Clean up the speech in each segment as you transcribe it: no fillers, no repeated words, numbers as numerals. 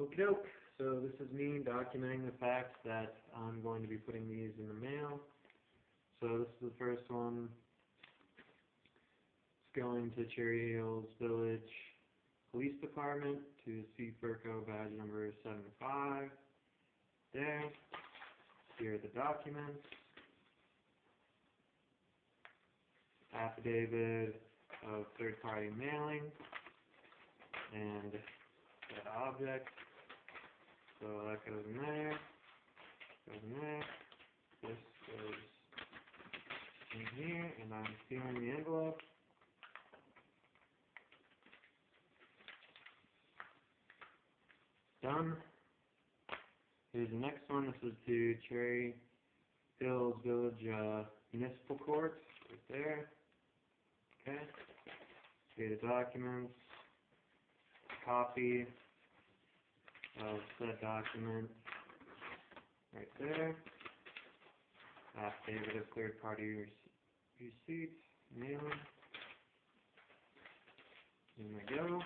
Okie doke. So this is me documenting the fact that I'm going to be putting these in the mail. So this is the first one. It's going to Cherry Hills Village Police Department to see Furco badge number 75. There. Here are the documents. Affidavit of third-party mailing and that object. So that goes in there, goes in there, this goes in here, and I'm sealing the envelope. Done. Here's the next one. This is to Cherry Hills Village Municipal Court, right there. Okay. Here are the documents. Copy of said document right there. Affidavit of third-party receipt, mailing. There we go.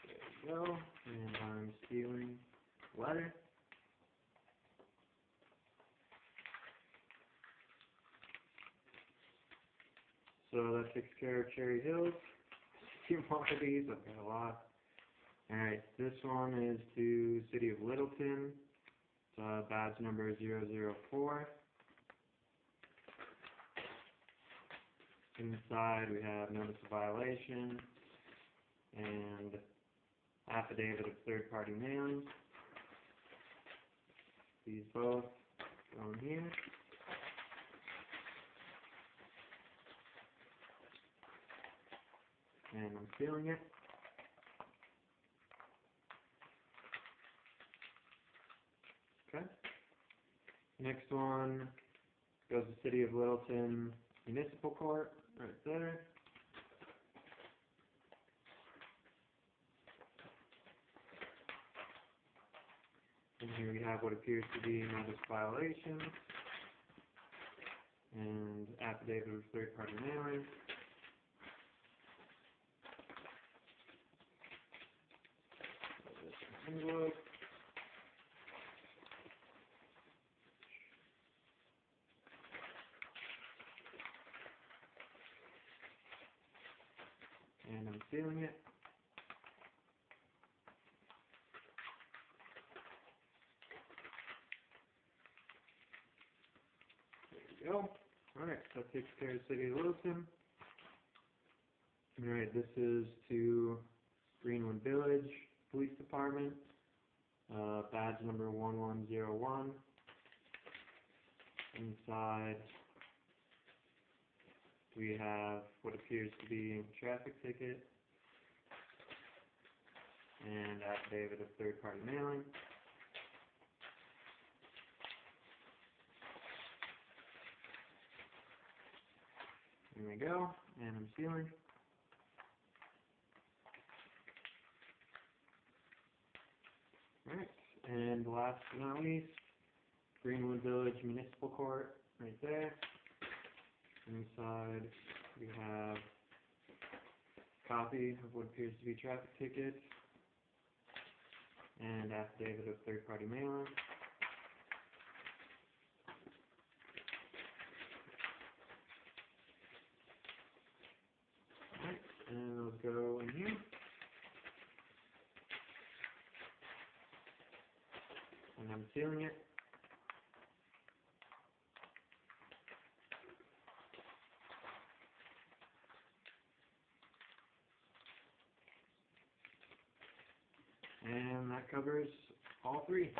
There we go. And I'm sealing the letter. So that takes care of Cherry Hills. A few more of these, I've got a lot. Alright, this one is to City of Littleton. It's badge number 004. Inside we have notice of violation and affidavit of third-party mailing. These both go in here. And I'm sealing it. Okay. Next one goes to City of Littleton Municipal Court, right there. And here we have what appears to be notice violation and affidavit of third-party mailing. Envelope. And I'm sealing it. There we go. Alright, so that takes care of City of Littleton. Alright, this is to Greenwood Village Police Department, badge number 1101. Inside we have what appears to be a traffic ticket and affidavit of third-party mailing. There we go, and I'm sealing. Alright, and last but not least, Greenwood Village Municipal Court, right there. Inside we have a copy of what appears to be a traffic ticket and affidavit of third-party mailing. Alright, and those go in here. And I'm sealing it. And that covers all three.